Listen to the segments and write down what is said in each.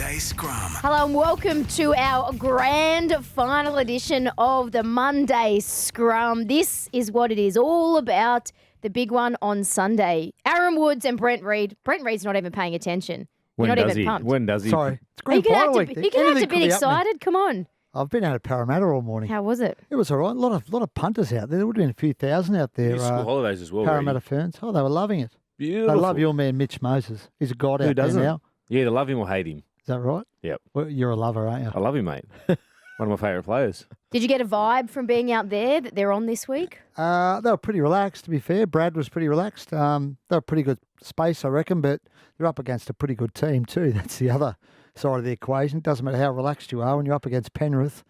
Monday Scrum. Hello and welcome to our grand final edition of the Monday Scrum. This is what it is all about, the big one on Sunday. Aaron Woods and Brent Reid. Brent Reid's not even paying attention. When You're not does even he? pumped. When does he? Sorry. It's You grand can final act week. a Anything bit could be happening. excited. Come on. I've been out at Parramatta all morning. How was it? It was all right. A lot of punters out there. There would have been a few thousand out there. School holidays as well. Parramatta Ferns. Oh, they were loving it. Beautiful. They love your man, Mitch Moses. He's a god Who out there doesn't? now. Yeah, to love him or hate him. Is that right? Yep. Well, you're a lover, aren't you? I love him, mate. One of my favourite players. Did you get a vibe from being out there that they're on this week? They were pretty relaxed, to be fair. Brad was pretty relaxed. They were pretty good space, I reckon, but they're up against a pretty good team too. That's the other side of the equation. It doesn't matter how relaxed you are when you're up against Penrith.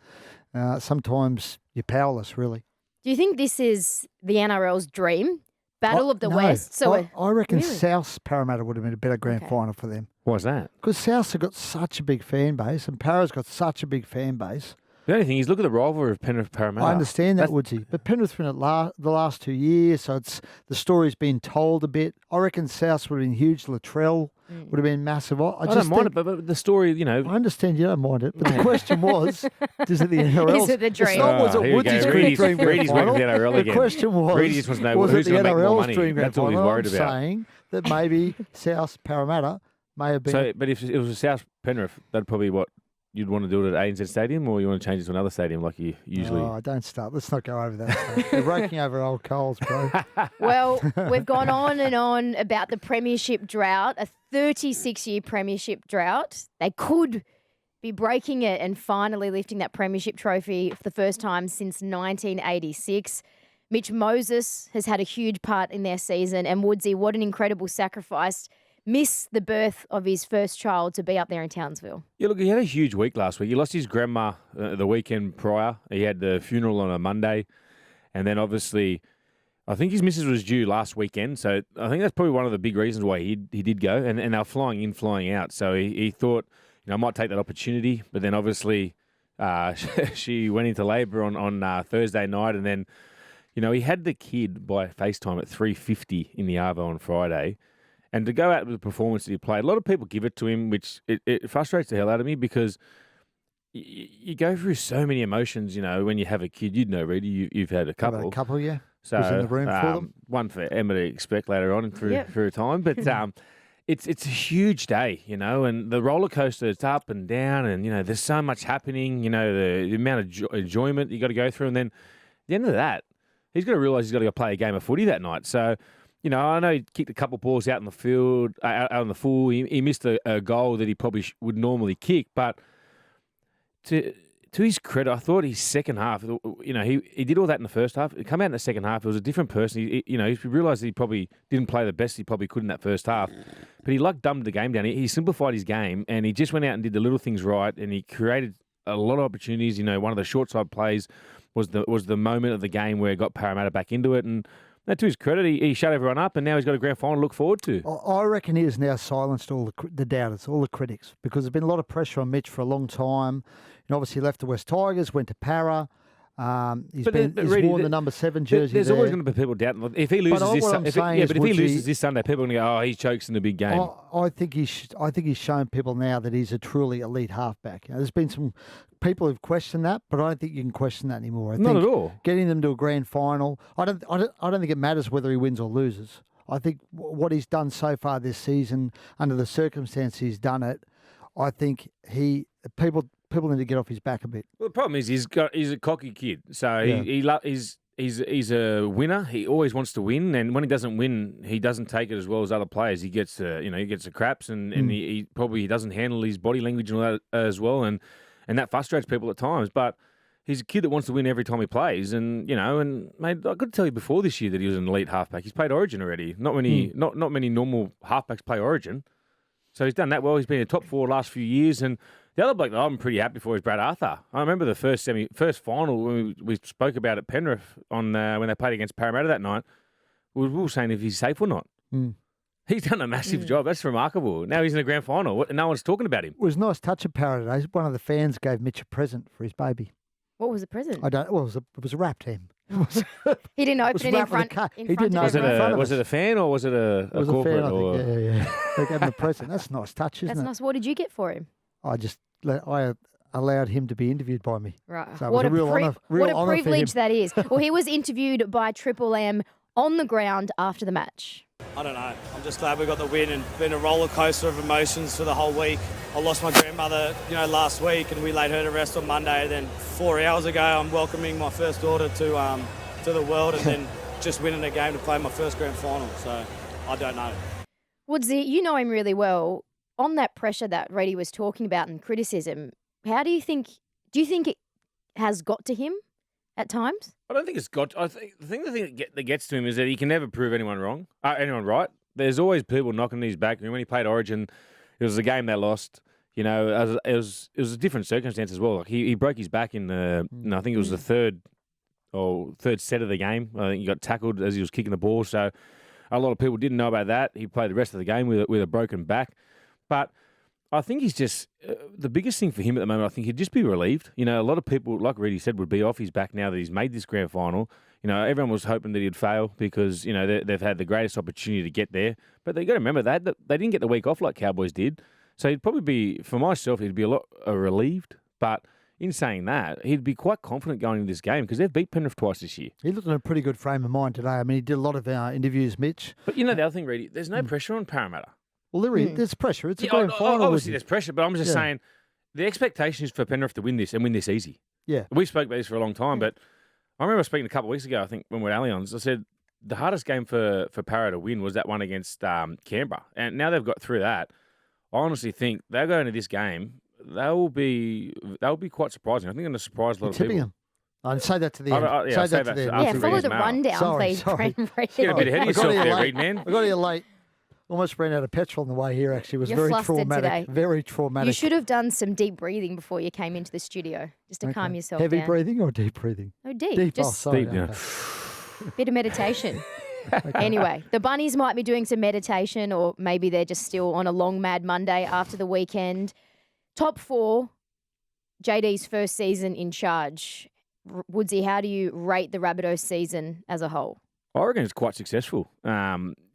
Sometimes you're powerless, really. Do you think this is the NRL's dream? Battle of the No. West. So I reckon really? South Parramatta would have been a better grand final for them. Why's that? Because Souths have got such a big fan base and Para's got such a big fan base. The only thing is, look at the rivalry of Penrith Parramatta. I understand that, Woodsy. But Penrith's been at the last 2 years, so the story's been told a bit. I reckon Souths would have been huge. Latrell would have been massive. I don't mind it, but the story, you know. I understand you don't mind it, but the question was, is it the NRL? Is it the dream? It's not was it Here we Woodsy's go. dream grand Reedy's final. working for the NRL The again. question was, Reedy just wants to know was who's it the going to make more NRL's money. dream grand That's all he's final? worried I'm about. saying that maybe South Parramatta may have been. So, but if it was a South Penrith, that'd probably what you'd want to do it at ANZ Stadium, or you want to change it to another stadium like you usually. Oh, don't start. Let's not go over that stuff. You're raking over old coals, bro. Well, we've gone on and on about the premiership drought, a 36-year premiership drought. They could be breaking it and finally lifting that premiership trophy for the first time since 1986. Mitch Moses has had a huge part in their season, and Woodsy, what an incredible sacrifice. Missed the birth of his first child to be up there in Townsville. Yeah, look, he had a huge week last week. He lost his grandma the weekend prior. He had the funeral on a Monday. And then obviously, I think his missus was due last weekend. So I think that's probably one of the big reasons why he did go. And they're flying in, flying out. So he thought, I might take that opportunity. But then obviously she went into labour on Thursday night. And then, he had the kid by FaceTime at 3:50 in the Arvo on Friday. And to go out with the performance that he played, a lot of people give it to him, which it frustrates the hell out of me because you go through so many emotions, when you have a kid. You'd know, Reedy, you've had a couple. About a couple, yeah. So, was in the room for them. One for Emma to expect later on through a time. But it's a huge day, and the roller coaster is up and down and, there's so much happening, the amount of enjoyment you got to go through. And then at the end of that, he's got to realise he's got to go play a game of footy that night. So, I know he kicked a couple of balls out in the field, out on the full. He missed a goal that he probably would normally kick. But to his credit, I thought his second half, he did all that in the first half. It come out in the second half, it was a different person. He realised that he probably didn't play the best he probably could in that first half. But he dumbed the game down. He simplified his game, and he just went out and did the little things right, and he created a lot of opportunities. One of the short side plays was the moment of the game where it got Parramatta back into it, and to his credit, he shut everyone up, and now he's got a grand final to look forward to. I reckon he has now silenced all the doubters, all the critics, because there's been a lot of pressure on Mitch for a long time. Obviously left the West Tigers, went to Para. He's worn the number 7 jersey. There's always going to be people doubting. If he loses if he loses this Sunday, people are going to go, "Oh, he chokes in the big game." I think he's shown people now that he's a truly elite halfback. There's been some people who've questioned that, but I don't think you can question that anymore. Not at all. Getting them to a grand final, I don't think it matters whether he wins or loses. I think what he's done so far this season, under the circumstances he's done it, I think people need to get off his back a bit. Well, the problem is he's a cocky kid, so he's a winner. He always wants to win, and when he doesn't win, he doesn't take it as well as other players. He gets the craps, and he probably doesn't handle his body language and all that as well, and that frustrates people at times. But he's a kid that wants to win every time he plays, and mate, I could tell you before this year that he was an elite halfback. He's played Origin already. Not many normal halfbacks play Origin, so he's done that well. He's been in the top 4 last few years, and the other bloke that I'm pretty happy for is Brad Arthur. I remember the first final when we spoke about at Penrith on when they played against Parramatta that night. We were saying if he's safe or not. He's done a massive job. That's remarkable. Now he's in the grand final. No one's talking about him. It was a nice touch of Para today. One of the fans gave Mitch a present for his baby. What was the present? It was wrapped him. He didn't open it in front. He didn't of open it in front of Was us. it a fan or was it a It was corporate? a fan, I think. Yeah. They gave him a present. That's a nice touch, isn't That's it? nice. What did you get for him? I allowed him to be interviewed by me. Right. So it was a real honour. What a privilege that is. Well, he was interviewed by Triple M on the ground after the match. I don't know. I'm just glad we got the win, and been a roller coaster of emotions for the whole week. I lost my grandmother, last week, and we laid her to rest on Monday. Then 4 hours ago, I'm welcoming my first daughter to the world, and then just winning a game to play my first grand final. So I don't know. Woodsy, you know him really well. On that pressure that Reddy was talking about and criticism, how do you think it has got to him at times? I don't think it's got. I think the thing that gets to him is that he can never prove anyone right. There's always people knocking his back. I mean, when he played Origin, it was a game they lost. It was a different circumstance as well. Like he broke his back in I think it was the third set of the game. I think he got tackled as he was kicking the ball. So a lot of people didn't know about that. He played the rest of the game with a broken back, but I think he's just the biggest thing for him at the moment. I think he'd just be relieved. A lot of people, like Reddy said, would be off his back now that he's made this grand final. Everyone was hoping that he'd fail because they've had the greatest opportunity to get there. But they got to remember they didn't get the week off like Cowboys did. So he'd probably be, for myself, he'd be a lot relieved. But in saying that, he'd be quite confident going into this game because they've beat Penrith twice this year. He looked in a pretty good frame of mind today. I mean, he did a lot of interviews, Mitch. But the other thing, Reddy, there's no pressure on Parramatta. Well, there's pressure. It's a grand final. Obviously, there's pressure, but I'm just saying the expectation is for Penrith to win this and win this easy. Yeah. We spoke about this for a long time, but I remember speaking a couple of weeks ago, I think, when we were at Allianz, I said the hardest game for Parra to win was that one against Canberra. And now they've got through that. I honestly think they'll go into this game, they'll be quite surprising. I think they're going to surprise a lot of people. Them. I'd say that to the end. Say that that to the to end. Yeah, follow the rundown, please. Sorry. Get a bit ahead of yourself there, Reed, man. I got here late. Almost ran out of petrol on the way here, actually. It was You're very flustered traumatic. today. Very traumatic. You should have done some deep breathing before you came into the studio, just to calm yourself Heavy down. breathing or deep breathing? No, deep. Deep, Just sorry. Deep, yeah. a bit of meditation. Anyway, the Bunnies might be doing some meditation, or maybe they're just still on a long mad Monday after the weekend. Top 4, JD's first season in charge. Woodsy, how do you rate the Rabbitohs season as a whole? I reckon it's quite successful.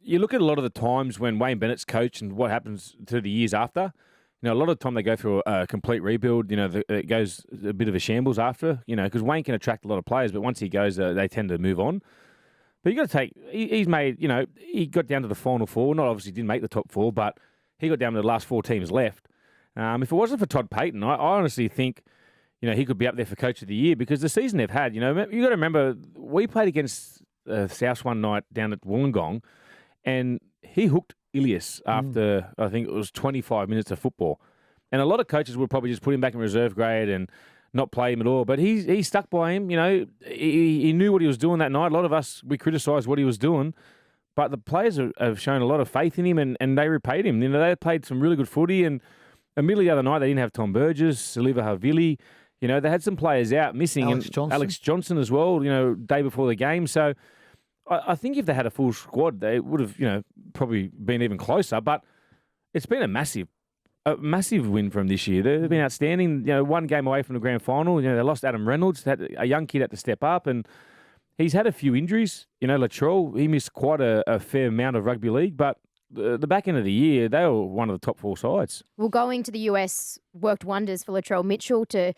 You look at a lot of the times when Wayne Bennett's coached and what happens to the years after. A lot of the time they go through a complete rebuild. It goes a bit of a shambles after, because Wayne can attract a lot of players, but once he goes, they tend to move on. But you got to take, he's made, he got down to the final 4. Not obviously didn't make the top 4, but he got down to the last 4 teams left. If it wasn't for Todd Payton, I honestly think, he could be up there for Coach of the Year because the season they've had, you got to remember, we played against South one night down at Wollongong, and he hooked Ilias after, I think it was 25 minutes of football. And a lot of coaches would probably just put him back in reserve grade and not play him at all. But he stuck by him. He knew what he was doing that night. A lot of us, we criticised what he was doing. But the players have shown a lot of faith in him, and they repaid him. They played some really good footy. And admittedly, the other night, they didn't have Tom Burgess, Saliva Havili. They had some players out missing. Alex Johnson as well, day before the game. So I think if they had a full squad, they would have, probably been even closer. But it's been a massive win from this year. They've been outstanding. One game away from the grand final. They lost Adam Reynolds. Had a young kid had to step up, and he's had a few injuries. Latrell, he missed quite a fair amount of rugby league, but the back end of the year, they were one of the top 4 sides. Well, going to the US worked wonders for Latrell Mitchell to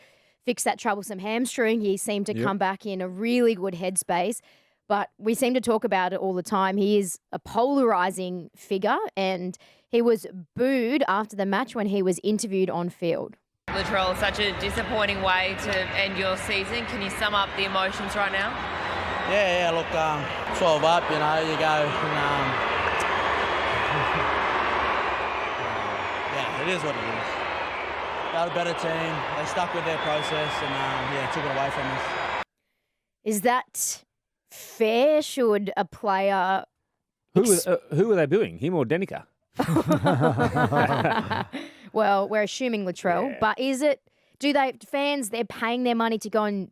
fix that troublesome hamstring. He seemed to come back in a really good headspace. But we seem to talk about it all the time. He is a polarising figure, and he was booed after the match when he was interviewed on field. Latrell, such a disappointing way to end your season. Can you sum up the emotions right now? Yeah, look, 12 up, you go and, yeah, it is what it is. They're a better team. They stuck with their process and, took it away from us. Is that fair? Should a player... Who are they booing, him or Denica? Well, we're assuming Latrell, but is it... fans, they're paying their money to go and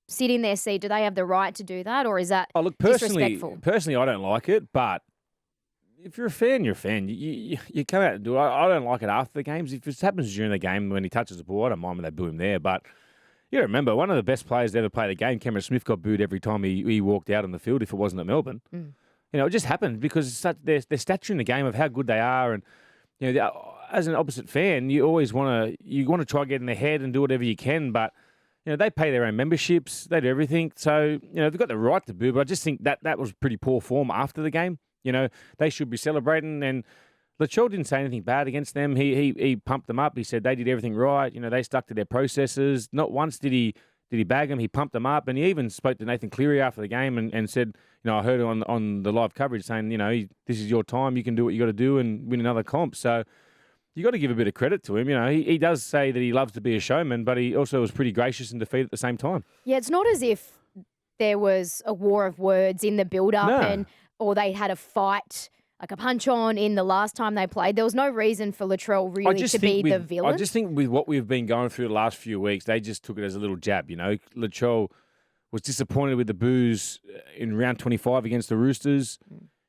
sit in their seat. Do they have the right to do that, or is that disrespectful? Personally, I don't like it, but if you're a fan, you're a fan. You come out and do it. I don't like it after the games. If it happens during the game when he touches the ball, I don't mind when they boo him there. But you got to remember, one of the best players to ever play the game, Cameron Smith, got booed every time he walked out on the field if it wasn't at Melbourne. It just happened because their stature in the game of how good they are, and as an opposite fan, you always want to try to get in their head and do whatever you can, but they pay their own memberships, they do everything, so they've got the right to boo. But I just think that was pretty poor form after the game. They should be celebrating, and Latrell didn't say anything bad against them. He pumped them up. He said they did everything right. They stuck to their processes. Not once did he bag them. He pumped them up, and he even spoke to Nathan Cleary after the game and said, I heard on the live coverage saying, this is your time. You can do what you got to do and win another comp. So you got to give a bit of credit to him. He does say that he loves to be a showman, but he also was pretty gracious in defeat at the same time. Yeah, it's not as if there was a war of words in the build-up or they had a fight, like a punch-on in the last time they played. There was no reason for Latrell really to be the villain. I just think with what we've been going through the last few weeks, they just took it as a little jab. Latrell was disappointed with the boos in round 25 against the Roosters.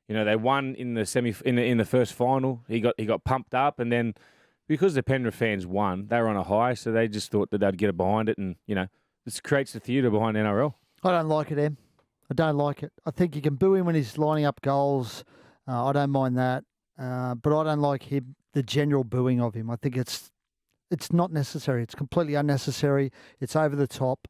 They won in the in the first final. He got pumped up, and then because the Penrith fans won, they were on a high, so they just thought that they'd get it behind it, and this creates the theatre behind NRL. I don't like it, Em. I don't like it. I think you can boo him when he's lining up goals. I don't mind that, but I don't like the general booing of him. I think it's not necessary. It's completely unnecessary. It's over the top,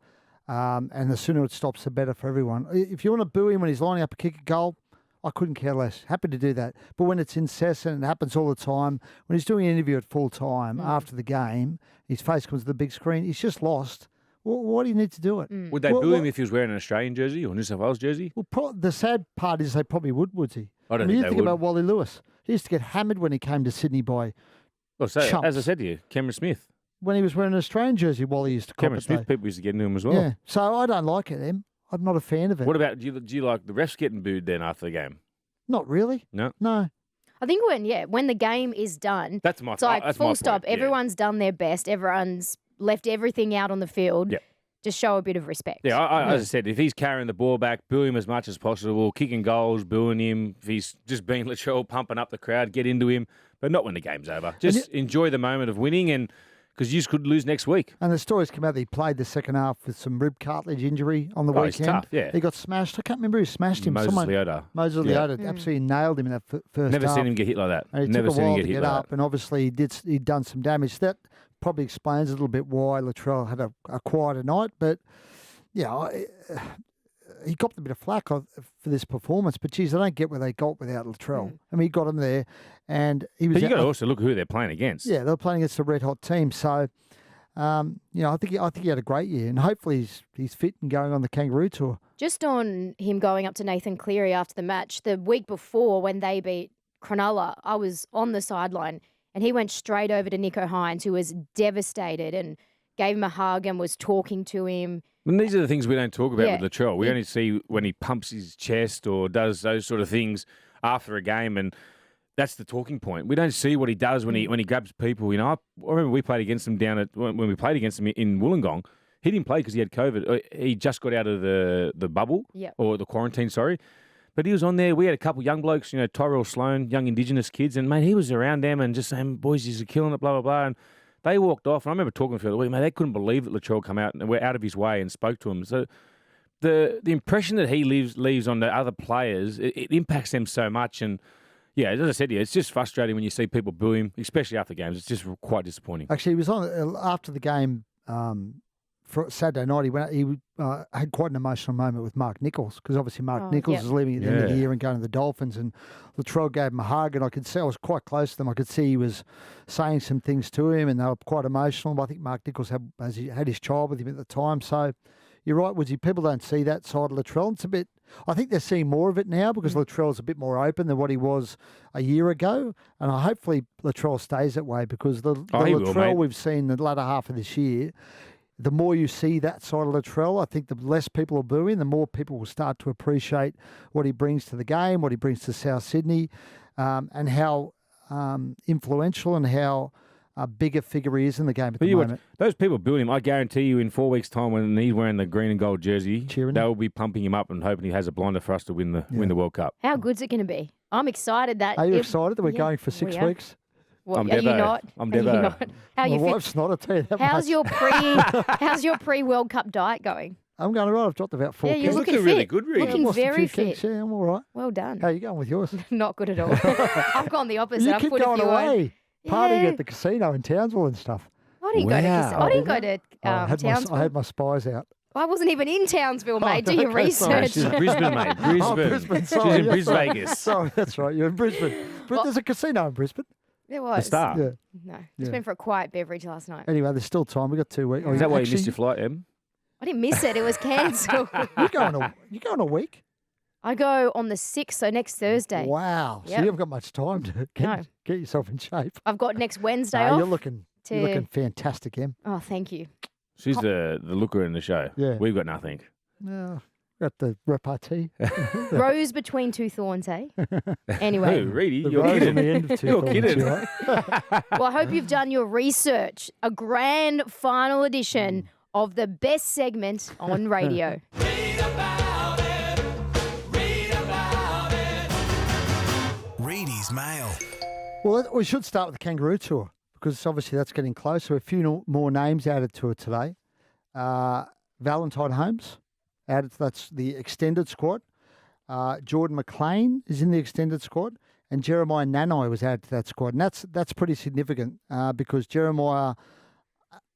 and the sooner it stops, the better for everyone. If you want to boo him when he's lining up a kick a goal, I couldn't care less. Happy to do that. But when it's incessant, it happens all the time. When he's doing an interview at full time after the game, his face comes to the big screen. He's just lost. Why do you need to do it? Would they boo him if he was wearing an Australian jersey or New South Wales jersey? Well, the sad part is they probably would he? I don't you think think about Wally Lewis. He used to get hammered when he came to Sydney by chumps. As I said to you, Cameron Smith. When he was wearing an Australian jersey, Wally used to Cameron Smith, people used to get into him as well. Yeah, so I don't like it, Em. I'm not a fan of it. What about, do you like the refs getting booed then after the game? Not really. No. I think when the game is done, that's my it's like that's full my stop. point. Yeah. Everyone's done their best. Everyone's left everything out on the field. Yeah. Just show a bit of respect. Yeah, as I said, if he's carrying the ball back, boo him as much as possible, kicking goals, booing him. If he's just being Latrell, pumping up the crowd, get into him, but not when the game's over. Just enjoy the moment of winning, and because you could lose next week. And the stories come out that he played the second half with some rib cartilage injury on the weekend. He's tough, yeah. He got smashed. I can't remember who smashed him. Moses Leota absolutely nailed him in that first Never half. seen him get hit like that. And Never took a seen while him to get hit get like up, that. and obviously he'd done some damage. That probably explains a little bit why Latrell had a quieter night, but yeah, he got a bit of flack for this performance, but geez, I don't get where they got without Latrell. I mean, he got him there, and he was. But you got to also look at who they're playing against. Yeah, they're playing against a red hot team, so I think he had a great year, and hopefully he's fit and going on the Kangaroo Tour. Just on him going up to Nathan Cleary after the match, the week before when they beat Cronulla, I was on the sideline, and he went straight over to Nico Hines, who was devastated, and gave him a hug and was talking to him. And these are the things we don't talk about with Latrell. We only see when he pumps his chest or does those sort of things after a game, and that's the talking point. We don't see what he does when he grabs people. I remember we played against him when we played against him in Wollongong. He didn't play because he had COVID. He just got out of the bubble or the quarantine, sorry. But he was on there. We had a couple young blokes, Tyrell Sloan, young Indigenous kids, and mate, he was around them and just saying, "Boys, you're killing it," blah blah blah. And they walked off, and I remember talking to them the week, mate, they couldn't believe that Latrell come out and went out of his way and spoke to him. So the impression that he leaves on the other players, it impacts them so much. And yeah, as I said to you, it's just frustrating when you see people boo him, especially after games. It's just quite disappointing. Actually, he was on after the game for Saturday night. He had quite an emotional moment with Mark Nichols, because obviously Mark Nichols is leaving at the end of the year and going to the Dolphins, and Latrell gave him a hug, and I could see, I was quite close to them. I could see he was saying some things to him, and they were quite emotional. But I think Mark Nichols had his child with him at the time, so you're right, Woodsy. People don't see that side of Latrell. It's a bit. I think they're seeing more of it now because Latrell's a bit more open than what he was a year ago, and hopefully Latrell stays that way, because the Latrell we've seen the latter half of this year. The more you see that side of Latrell, I think the less people are booing, the more people will start to appreciate what he brings to the game, what he brings to South Sydney, and how influential and how big a figure he is in the game at the moment. Those people booing him, I guarantee you in 4 weeks' time when he's wearing the green and gold jersey, cheering they'll be pumping him up and hoping he has a blinder for us to win the World Cup. How good's it going to be? I'm excited that... Are you excited that we're going for 6 weeks? What, I'm are you not? I'm Are you Devo. not? How My you wife's not, I'll tell you that How's much. How's your pre-World Cup diet going? I'm going all right. I've dropped about 4 Yeah, kilos. you're looking fit. really good, really. Looking Lost a very few fit. kilos. Yeah, I'm all right. Well done. How are you going with yours? Not good at all. I've gone the opposite. You I've keep put a going few on. away. partying at the casino in Townsville and stuff. I didn't go to Wow. I didn't go to I Townsville. had my spies out. I wasn't even in Townsville, mate. Do your okay, sorry. research. She's in Brisbane, mate. Brisbane. Oh, Brisbane, She's sorry, in yeah, Bris sorry. Vegas. Sorry, that's right. You're in Brisbane. But there's a casino in Brisbane. There The was. Star. Yeah. No, just went for a quiet beverage last night. Anyway, there's still time. We've got 2 weeks. Is that why you missed your flight, Em? I didn't miss it. It was cancelled. You going a week? I go on the 6th, so next Thursday. Wow. So Yep. you haven't got much time to No. get yourself in shape. I've got next Wednesday No, off. you're looking fantastic, Em. Oh, thank you. She's the looker in the show. Yeah. We've got nothing. No, got the repartee. Rose between two thorns, eh? Anyway. Who, Reedy? The You're rose on kidding. the end of 2 You're thorns, kidding. you right? Well, I hope you've done your research. A grand final edition of the best segment on radio. Reedy's Mail. Well, we should start with the Kangaroo Tour because obviously that's getting closer. A few more names added to it today. Valentine Holmes added. That's the extended squad. Jordan McLean is in the extended squad, and Jeremiah Nanai was added to that squad, and that's pretty significant because Jeremiah,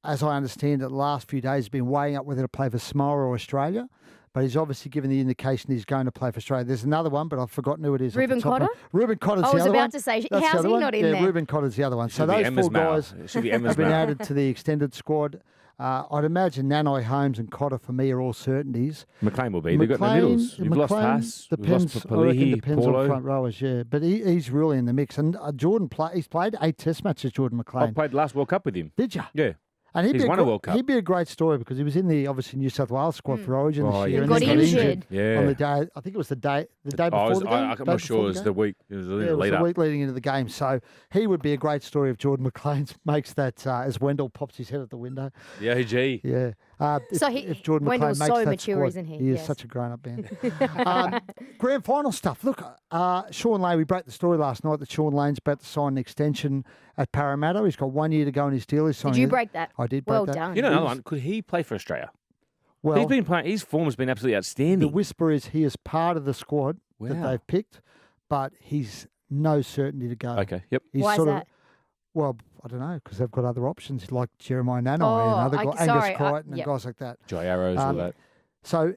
as I understand it, the last few days has been weighing up whether to play for Samoa or Australia. But he's obviously given the indication he's going to play for Australia. There's another one, but I've forgotten who it is. Ruben Cotter? Ruben Cotter's I the was other about one. to say, That's how's the other he one. not in yeah, there? Ruben Cotter's the other one. So Should be those Emma's 4 mail. guys It should be Emma's have been mail. added to the extended squad. I'd imagine Nanai, Holmes and Cotter for me are all certainties. McLean will be. They've got in the middles. We've lost Haas. We've Depends, lost I reckon Palihi, depends on Paulo. front rowers, yeah. But he's really in the mix. And he's played 8 Test matches, Jordan I McLean. played the last World Cup with him. Did you? Yeah. And He's won a World Cup. He'd be a great story because he was in the obviously New South Wales squad for Origin Oh, this yeah. year. He and got then injured. Yeah. on the day. I think it was the day before the game. I'm Day not sure. before It was the the game? week. It was a Yeah, little it was lead the up. week leading into the game. So he would be a great story if Jordan McLean makes that as Wendell pops his head at the window. The OG. Yeah. So if Jordan Wendell's McLean makes so that mature, squad, isn't he? He is Yes. such a grown-up man. Grand final stuff. Look, Sean Lane, we broke the story last night that Sean Lane's about to sign an extension at Parramatta. He's got 1 year to go in his deal. Did you break that? I did break Well that. done. You know another one. Could he play for Australia? Well, He's been playing. His form has been absolutely the outstanding. whisper is he is part of the squad that Wow. they've picked, but he's no certainty to go. Okay. Yep. He's Why is sort that? of, well, I don't know, because they've got other options like Jeremiah Nanai Oh, and other guys, sorry, Angus Crichton and yep. guys like that. Joy Arrows, all that. So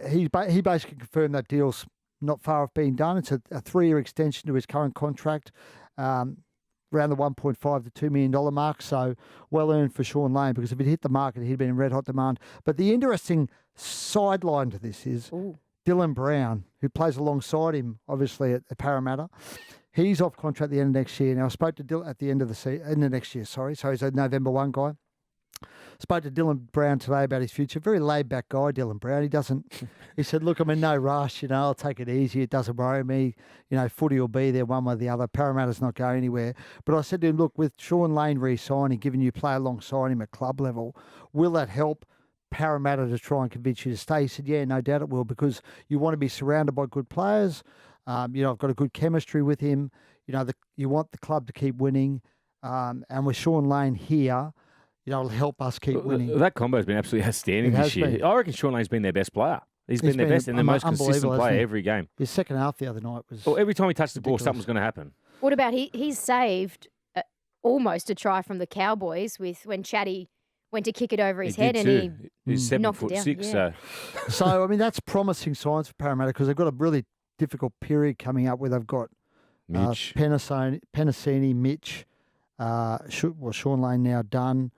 he basically confirmed that deal's not far off being done. It's a 3-year extension to his current contract, around the $1.5 to $2 million mark. So well earned for Sean Lane because if he'd hit the market, he'd been in red hot demand. But the interesting sideline to this is Ooh. Dylan Brown, who plays alongside him, obviously at Parramatta. He's off contract at the end of next year. Now I spoke to Dylan at the end of the next year. Sorry, so he's a November 1 guy. Spoke to Dylan Brown today about his future. Very laid back guy, Dylan Brown. He doesn't. He said, "Look, I'm in no rush. I'll take it easy. It doesn't worry me. Footy will be there one way or the other. Parramatta's not going anywhere." But I said to him, "Look, with Sean Lane re-signing, giving you play alongside him at club level, will that help Parramatta to try and convince you to stay?" He said, "Yeah, no doubt it will because you want to be surrounded by good players. I've got a good chemistry with him. You want the club to keep winning, and with Sean Lane here." It'll help us keep winning. That combo has been absolutely outstanding It this has year. been. I reckon Sean Lane's been their best player. He's been their best and the most consistent unbelievable, player hasn't he? every game. His second half the other night was. Well, every time he touched the ball, ridiculous. something's going to happen. What about he's saved almost a try from the Cowboys when Chatty went to kick it over his head did and too. He's knocked it down, 7'6", yeah. so So, that's promising signs for Parramatta because they've got a really difficult period coming up where they've got Mitch. Penasini, Mitch, Sean Lane now done,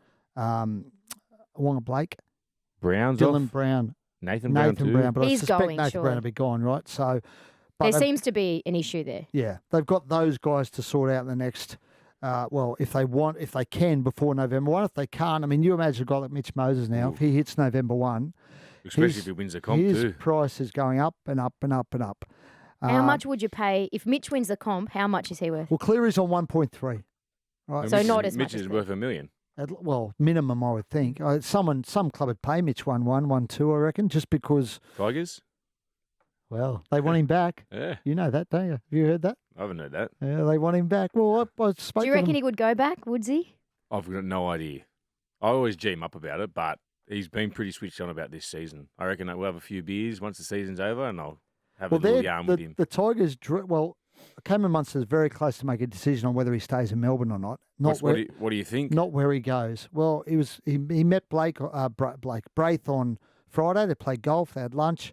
Wonga Blake, Brown's Dylan off. Brown, Nathan Brown Nathan too. Brown. But He's I suspect going, Nathan surely. Brown will be gone, right? So, but there they've- seems to be an issue there. yeah, they've got those guys to sort out in the next. If they can before November 1. If they can't, you imagine a guy like Mitch Moses now. If he hits November 1, Especially if he wins the comp his too. price is going up and up and up and up. How much would you pay if Mitch wins the comp? How much is he worth? Well, Cleary's on 1.3. Right. So not as Mitch much as is that. worth $1 million. Minimum, I would think. Some club would pay Mitch 1.1, 1.2, I reckon, just because. Tigers? They want him back. Yeah, You know that, don't you? Have you heard that? I haven't heard that. Yeah, they want him back. Well, I spoke Do you to reckon them. he would go back, Woodsy? I've got no idea. I always G him up about it, but he's been pretty switched on about this season. I reckon that we'll have a few beers once the season's over, and I'll have a little yarn with him. The Tigers, Cameron Munster's very close to make a decision on whether he stays in Melbourne or not. What do you think? Not where he goes. Well, he met Braith on Friday. They played golf. They had lunch,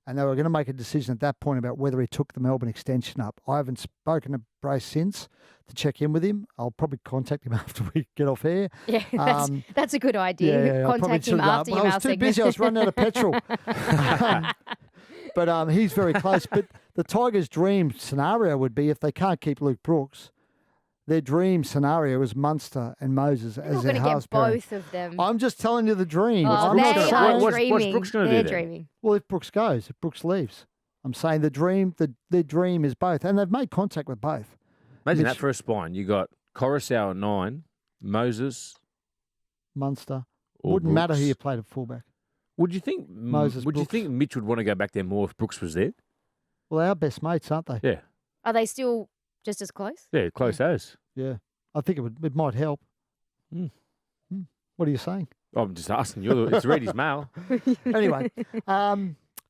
and they were going to make a decision at that point about whether he took the Melbourne extension up. I haven't spoken to Braith since to check in with him. I'll probably contact him after we get off air. Yeah, that's a good idea. Yeah, Contact him after your I was too busy. I was running out of petrol. But he's very close. But the Tigers' dream scenario would be if they can't keep Luke Brooks, their dream scenario is Munster and Moses as their You're going to get pairing. both of them. I'm just telling you the dream. Oh, I'm they not are saying, dreaming. What's Brooks gonna do They're then? dreaming. well, if Brooks goes, if Brooks leaves. I'm saying the dream is both. And they've made contact with both. Imagine Mitch- that for a spine. You got Coruscant at 9, Moses. Munster. Or Wouldn't matter who Brooks. you played at fullback. Would you think Moses Would you Brooks. think Mitch would want to go back there more if Brooks was there? Well, they're our best mates, aren't they? Yeah, Are they still just as close? yeah, close as. Yeah. I think it might help. Hmm. What are you saying? I'm just asking you. It's Reedy's mail. Anyway,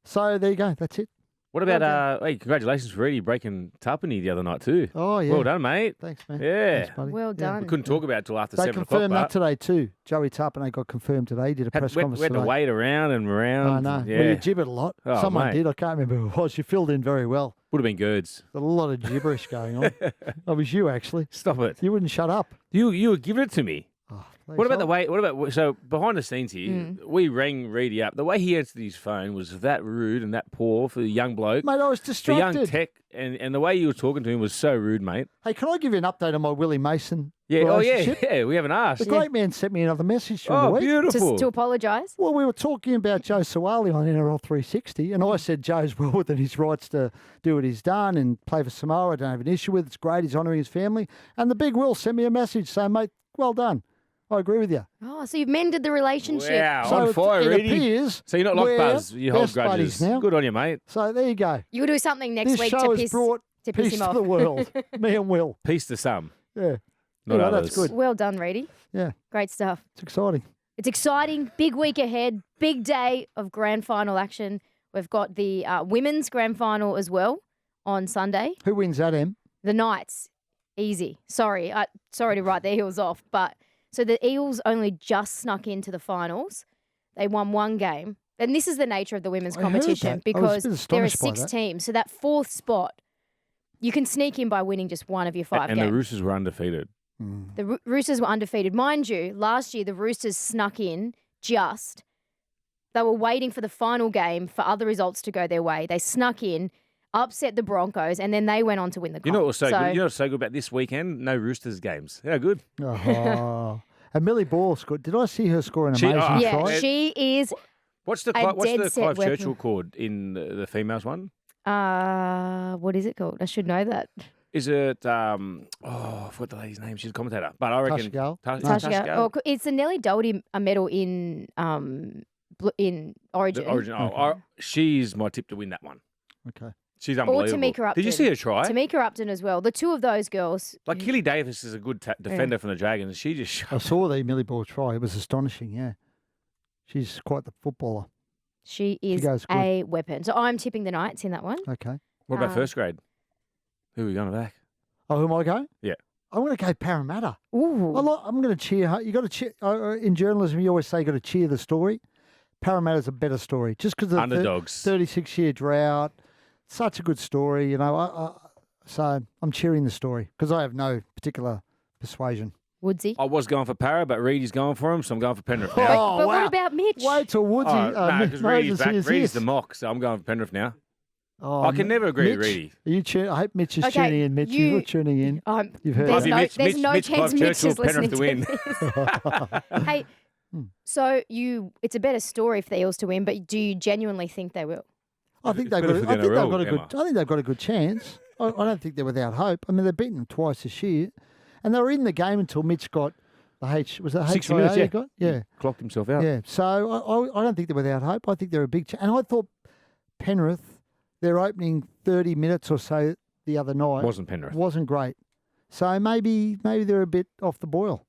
so there you go. That's it. What about hey? Congratulations for Reedy breaking Tapani the other night too. Oh, yeah. Well done, mate. Thanks, man. Yeah. Thanks, buddy. Well Yeah. done. We couldn't talk about it till after They 7 o'clock. confirmed that but today too. Joey Tarpanay got confirmed today. He did a press we conference had to today. wait around and around. I know. Yeah. Well, you gibbered a lot. Oh, Someone mate. did. I can't remember who it was. You filled in very well. Would have been goods. There's a lot of gibberish going on. It was you, actually. Stop it. You wouldn't shut up. You were giving it to me. Oh, What about the way? What about so behind the scenes here? We rang Reedy up. The way he answered his phone was that rude and that poor for the young bloke, Mate, I was the distracted. young tech, and the way you were talking to him was so rude, mate. Hey, can I give you an update on my Willie Mason Yeah. Oh yeah. relationship? Yeah. We haven't asked. The great man sent me another message during the Oh, week. beautiful. Just to apologise? Well, we were talking about Joe Sawali on NRL 360, and I said Joe's well within his rights to do what he's done and play for Samoa. I don't have an issue with it. It's great. He's honouring his family. And the big Will sent me a message saying, mate, well done. I agree with you. Oh, so you've mended the relationship. Wow. So On fire, it Reedy. appears So you're not like we're Buzz. You hold best buddies grudges. now. Good on you, mate. So there you go. You'll do something next This week show to has piss brought him peace to off. the world. Me and Will. Peace to some. Yeah. Not Anyway, others. that's good. Well done, Reedy. Yeah. Great stuff. It's exciting. It's exciting. Big week ahead. Big day of grand final action. We've got the women's grand final as well on Sunday. Who wins that, Em? The Knights. Easy. Sorry to write their heels off, but so the Eels only just snuck into the finals. They won one game. And this is the nature of the women's I heard competition that. I was a because bit there are astonished by 6 that. teams. So that 4th spot, you can sneak in by winning just one of your 5 And games. the Roosters were undefeated. The Roosters were undefeated. Mind you, last year the Roosters snuck in just. They were waiting for the final game for other results to go their way. They snuck in, upset the Broncos, and then they went on to win the You know what was comp. so good? You know what's so good about this weekend? No Roosters games. How good. Oh. And Millie Ball scored. Did I see her score an She- amazing oh, Yeah, try? she is. What's the A what's dead the set Clive weapon. Churchill chord in the females one? What is it called? I should know that. Is it I forgot the lady's name. She's a commentator, but I reckon Tasha Gale? Tasha Gale. Gale. Oh, it's the Nelly Doherty medal in Origin. The origin. She's my tip to win that one. Okay. She's Or unbelievable. Tamika Upton. Did you see her try? Tamika Upton as well. The two of those girls. Like Killy Davis is a good defender from the Dragons. She just I saw the Millie Ball try. It was astonishing, yeah. She's quite the footballer. She is goes good. a weapon. So I'm tipping the Knights in that one. Okay. What about first grade? Who are we going to back? Oh, who am I going? Yeah. I'm going to go Parramatta. Ooh. I'm going to cheer. You got to cheer. In journalism, you always say you got to cheer the story. Parramatta's a better story. Just because of the Underdogs. 36-year drought. Such a good story, you know. So I'm cheering the story because I have no particular persuasion. Woodsy. I was going for Para, but Reedy's going for him, so I'm going for Penrith Oh, now. But wow. what about Mitch? Wait till Woodsy. No, because Reedy's back. Moses Reedy's is the mock, so I'm going for Penrith now. Oh, I can never agree with Mitch, Reedy. Are you I hope Mitch is Okay, tuning in. Mitch, you're tuning in. You've heard there's that. no, Mitch, there's Mitch, no Mitch, chance Clive Mitch Churchill, is listening Penrith to this. Hey, so it's a better story for the Eels to win, but do you genuinely think they will? I think It's they've better got. for I the think they've NRL, got a good. Emma. I think they've got a good chance. I don't think they're without hope. I mean, they've beaten them twice this year, and they were in the game until Mitch got the H. Was that 60 HIA minutes, he yeah. got? Yeah, Clocked himself out. yeah. So I don't think they're without hope. I think they're a big chance. And I thought Penrith, their opening 30 minutes or so the other night Wasn't Penrith. wasn't great. So maybe they're a bit off the boil.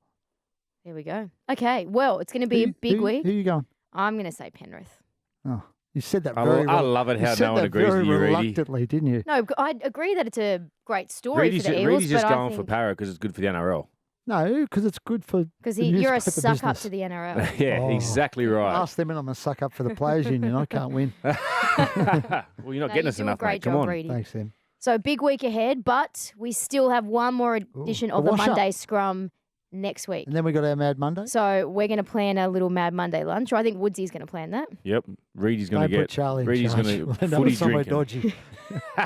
There we go. Okay, well, it's going to be a big week. Who you going? I'm going to say Penrith. Oh, You said that I very love it how you said no one that agrees very with you, Reedy. reluctantly, didn't you? No, I agree that it's a great story Reedy's for the Eels, just but I going for think Parra because it's good for the NRL. No, because it's good for because the you're a newspaper suck up business. to the NRL. Yeah, Oh. exactly right. Ask them and I'm going to suck up for the Players Union. I can't win. Well, you're not No, getting you us do enough, a great mate. Come job, on. Reedy. Thanks, Em. So big week ahead, but we still have one more edition the of the wash-up. Monday Scrum next week. And then we got our Mad Monday. So we're going to plan a little Mad Monday lunch, or I think Woodsy's going to plan that. Yep. Reedy's going to Don't put get. Charlie in Reedy's charge. going We'll to end up footy somewhere drinking. dodgy.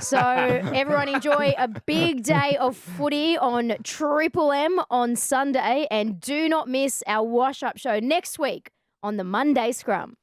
So everyone enjoy a big day of footy on Triple M on Sunday, and do not miss our wash-up show next week on the Monday Scrum.